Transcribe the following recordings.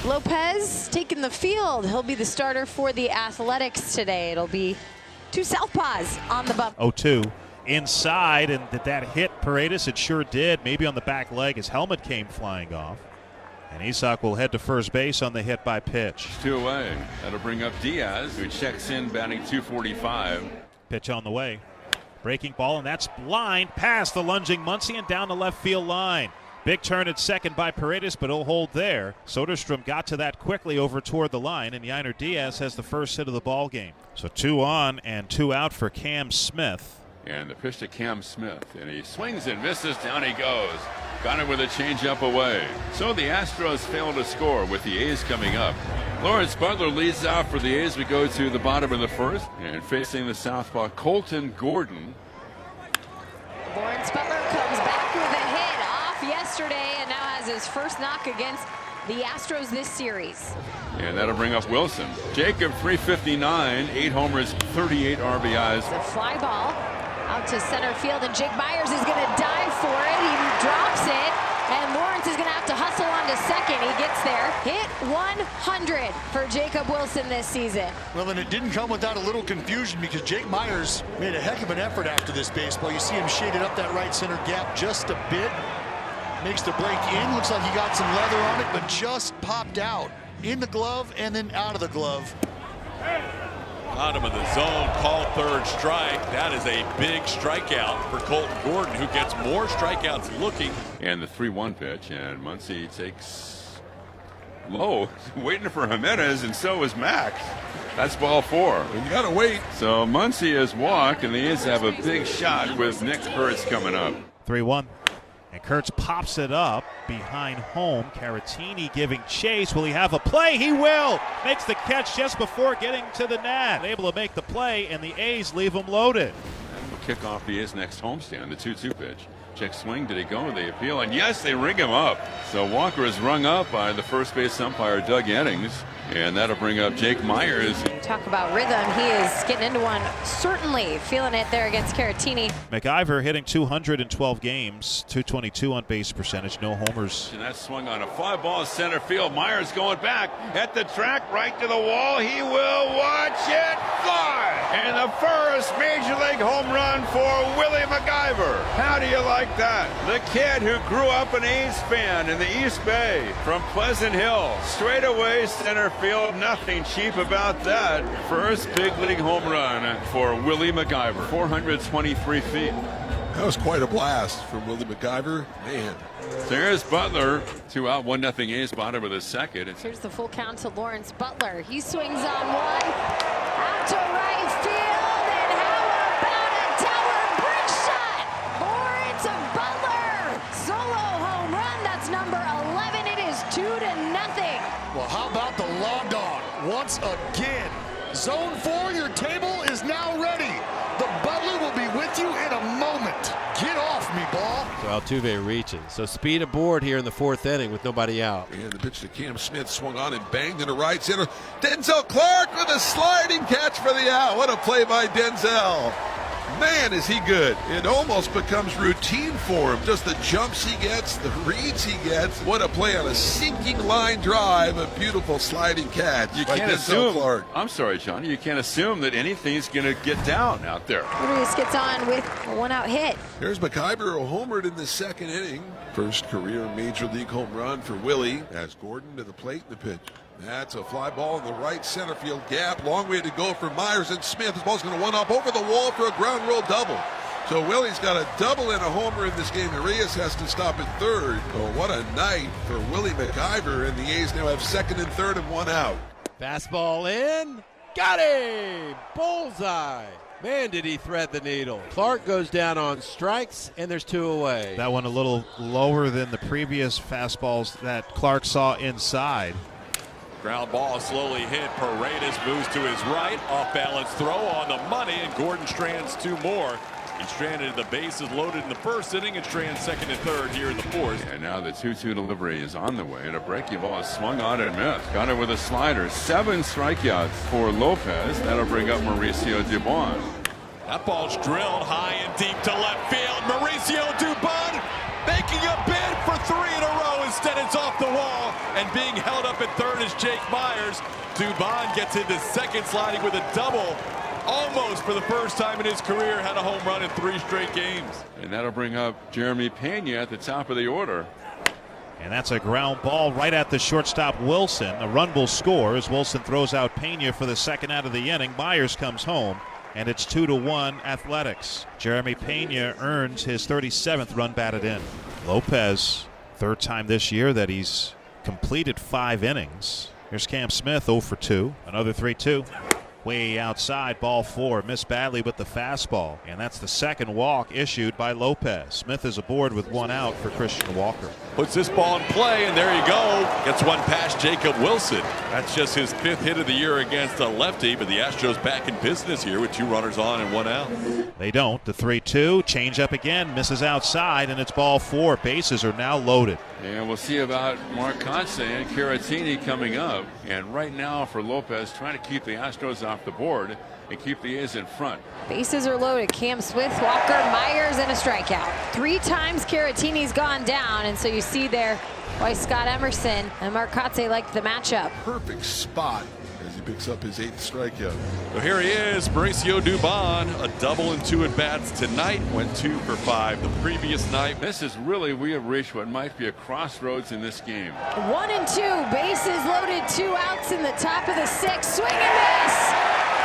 Lopez taking the field. He'll be the starter for the Athletics today. It'll be two southpaws on the bump. 0-2 inside, and did that hit Paredes? It sure did. Maybe on the back leg. His helmet came flying off. And Isak will head to first base on the hit by pitch. 2 away. That'll bring up Diaz, who checks in, batting .245. Pitch on the way. Breaking ball, and that's line past the lunging Muncy and down the left field line. Big turn at second by Paredes, but he'll hold there. Soderstrom got to that quickly over toward the line, and Yainer Diaz has the first hit of the ball game. So 2 on and 2 out for Cam Smith. And the pitch to Cam Smith, and he swings and misses. Down he goes. Got it with a changeup away. So the Astros fail to score with the A's coming up. Lawrence Butler leads out for the A's. We go to the bottom of the first, and facing the southpaw Colton Gordon. Lawrence Butler comes back with a hit off yesterday and now has his first knock against the Astros this series. And that'll bring up Wilson. Jacob, 359, 8 homers, 38 RBIs. The fly ball out to center field, and Jake Myers is going to dive for it. He drops it, and Lawrence is going to have to hustle on to second. He gets there. Hit 100 for Jacob Wilson this season. Well, and it didn't come without a little confusion, because Jake Myers made a heck of an effort after this baseball. You see him shaded up that right center gap just a bit. Makes the break in. Looks like he got some leather on it, but just popped out in the glove and then out of the glove. Bottom of the zone, called third strike. That is a big strikeout for Colton Gordon, who gets more strikeouts looking. And the 3-1 pitch, and Muncy takes low, waiting for Jimenez, and so is Max. That's ball 4. You gotta wait. So Muncy has walked, and the A's have a big shot with Nick Kurtz coming up. 3-1. And Kurtz pops it up behind home. Caratini giving chase. Will he have a play? He will. Makes the catch just before getting to the net. Able to make the play, and the A's leave him loaded. And we'll kick off the A's next homestand, the 2-2 pitch. Check swing. Did he go? They appeal, and yes, they ring him up. So Walker is rung up by the first base umpire, Doug Eddings, and that'll bring up Jake Myers. Talk about rhythm. He is getting into one. Certainly feeling it there against Caratini. McIver hitting 212 games, 222 on base percentage, no homers. And that swung on a fly ball center field. Myers going back at the track, right to the wall. He will watch it fly. And the first major league home run for Willie McIver. How do you like that? The kid who grew up an A's fan in the East Bay from Pleasant Hill. Straight away center field. Nothing cheap about that. First big league home run for Willie McIver. 423 feet. That was quite a blast from Willie McIver. Man. There's Butler. 2 out, 1-0 A's, bottom of the second. Here's the full count to Lawrence Butler. He swings on one. Out to right field. And how about a tower bridge shot? Lawrence Butler. Solo home run. That's number 11. It is 2-0. Well, how about the law dog once again? Zone 4, your table is now ready. The Butler will be with you in a moment. Get off me, ball. So Altuve reaching. So speed aboard here in the 4th inning with nobody out. And the pitch to Cam Smith swung on and banged into right center. Denzel Clark with a sliding catch for the out. What a play by Denzel. Man, is he good. It almost becomes routine for him. Just the jumps he gets, the reads he gets. What a play on a sinking line drive. A beautiful sliding catch. You can't assume, I'm sorry, Johnny, you can't assume that anything's going to get down out there. Urias gets on with a 1-out hit. There's McIver, a homered in the 2nd inning. First career major league home run for Willie. As Gordon to the plate in the pitch. That's a fly ball in the right center field gap. Long way to go for Myers and Smith. This ball's going to one-up over the wall for a ground roll double. So Willie's got a double and a homer in this game. Urias has to stop at 3rd. Oh, what a night for Willie McIver. And the A's now have 2nd and 3rd and 1 out. Fastball in. Got him! Bullseye. Man, did he thread the needle. Clark goes down on strikes, and there's 2 away. That one a little lower than the previous fastballs that Clark saw inside. Ground ball slowly hit. Paredes moves to his right. Off balance throw on the money, and Gordon strands 2 more. He stranded the bases loaded in the 1st inning and strands 2nd and 3rd here in the 4th. And now the 2-2 delivery is on the way. And a breaking ball is swung on and missed. Got it with a slider. 7 strikeouts for Lopez. That'll bring up Mauricio Dubon. That ball's drilled high and deep to left field. Mauricio Dubon making a bid for three in a row. Instead, it's off the wall. And being held up at third is Jake Myers. Dubon gets into second, sliding with a double. Almost for the first time in his career had a home run in 3 straight games. And that'll bring up Jeremy Pena at the top of the order. And that's a ground ball right at the shortstop Wilson. A run will score as Wilson throws out Pena for the second out of the inning. Myers comes home, and it's 2-1 Athletics. Jeremy Pena earns his 37th run batted in. Lopez, third time this year that he's completed 5 innings. Here's Cam Smith, 0 for 2. Another 3-2. Way outside, ball 4. Missed badly with the fastball. And that's the second walk issued by Lopez. Smith is aboard with 1 out for Christian Walker. Puts this ball in play, and there you go. Gets one past Jacob Wilson. That's just his 5th hit of the year against a lefty, but the Astros back in business here with 2 runners on and 1 out. They don't. The 3-2. Change up again. Misses outside, and it's ball 4. Bases are now loaded. And we'll see about Marcotte and Caratini coming up. And right now for Lopez, trying to keep the Astros off the board and keep the A's in front. Bases are loaded. Cam Smith, Walker, Myers, and a strikeout. 3 times Caratini's gone down, and so you see there why Scott Emerson and Marcotte like the matchup. Perfect spot as he picks up his 8th strikeout. So here he is, Mauricio Dubon, a double and 2 at-bats tonight. Went 2 for 5 the previous night. This is really, we have reached what might be a crossroads in this game. 1 and 2, bases loaded, 2 outs in the top of the 6th. Swing and miss.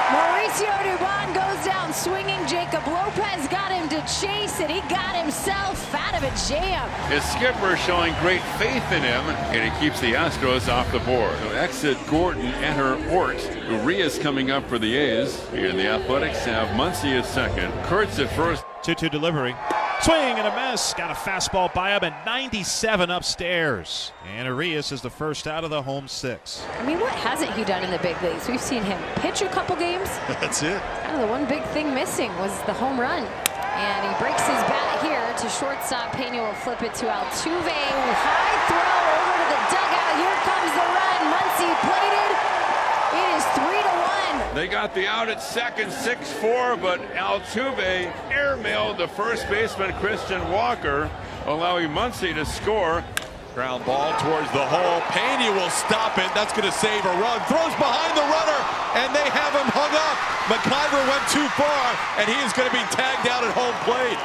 Mauricio Dubon goes down swinging. Jacob Lopez got him to chase, and he got himself out of a jam. His skipper showing great faith in him, and he keeps the Astros off the board. So exit Gordon, enter Ort. Urias coming up for the A's, and the Athletics have Muncy at second. Kurtz at first. 2-2 delivery. Swing and a miss. Got a fastball by him at 97 upstairs. And Urias is the first out of the home 6. I mean, what hasn't he done in the big leagues? We've seen him pitch a couple games. That's it. Kind of the one big thing missing was the home run. And he breaks his bat here to shortstop. Pena will flip it to Altuve. High throw over to the dugout. Here comes the run. Muncy plated. It is 3-1. They got the out at second, 6-4, but Altuve airmailed the first baseman Christian Walker, allowing Muncy to score. Ground ball towards the hole. Pena will stop it. That's going to save a run. Throws behind the runner, and they have him hung up. McIver went too far, and he is going to be tagged out at home plate.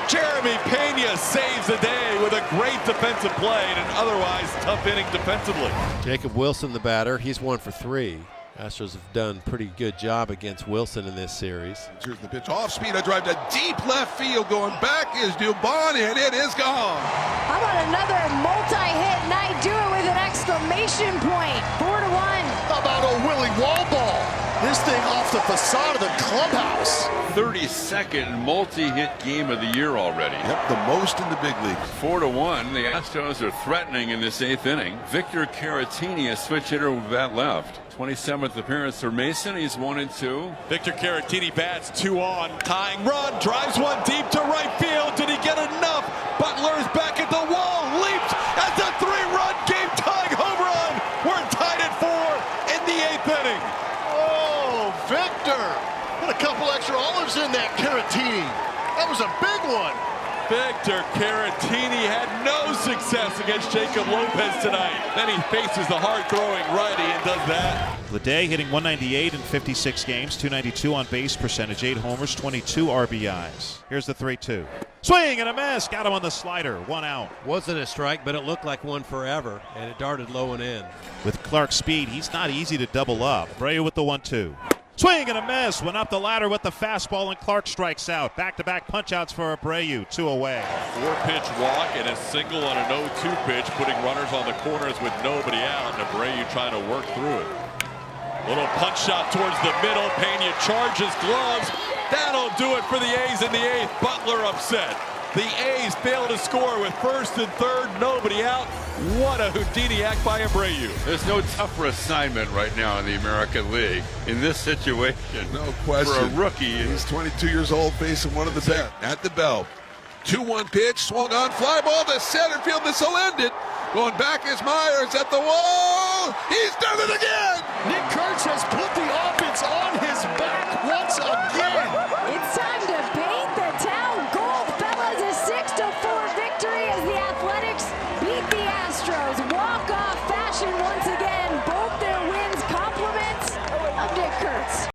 Jeremy Pena saves the day with a great defensive play and an otherwise tough inning defensively. Jacob Wilson, the batter, he's 1 for 3. Astros have done a pretty good job against Wilson in this series. Here's the pitch off speed. A drive to deep left field. Going back is Dubon, and it is gone. How about another multi-hit night? Do it with an exclamation point. 4-1. How about a Willie Wall ball? This thing off the facade of the clubhouse. 32nd multi-hit game of the year already. Yep, the most in the big leagues. 4-1. The Astros are threatening in this 8th inning. Victor Caratini, a switch hitter with that left. 27th appearance for Mason. He's 1 and 2. Victor Caratini bats 2 on. Tying run. Drives one deep to right field. Did he get enough? Butler is back at the wall. Leaped. That's a 3-run game-tying home run. We're tied at 4 in the 8th inning. Oh, Victor. Put a couple extra olives in that Caratini. That was a big one. Victor Caratini had no success against Jacob Lopez tonight. Then he faces the hard-throwing righty and does that. Leday hitting 198 in 56 games, 292 on base percentage, 8 homers, 22 RBIs. Here's the 3-2. Swing and a miss. Got him on the slider. 1 out. Wasn't a strike, but it looked like one forever, and it darted low and in. With Clark's speed, he's not easy to double up. Abreu with the 1-2. Swing and a miss. Went up the ladder with the fastball, and Clark strikes out. Back-to-back punch-outs for Abreu. 2 away. 4-pitch walk and a single on an 0-2 pitch, putting runners on the corners with nobody out, and Abreu trying to work through it. Little punch shot towards the middle. Pena charges, gloves. That'll do it for the A's in the 8th. Butler upset. The A's fail to score with first and third, nobody out. What a Houdini act by Abreu. There's no tougher assignment right now in the American League in this situation. No question. For a rookie. He's 22 years old, facing one of the best. At the bell. 2-1 pitch, swung on, fly ball to center field. This will end it. Going back is Myers at the wall. He's done it again. Nick Kurtz has put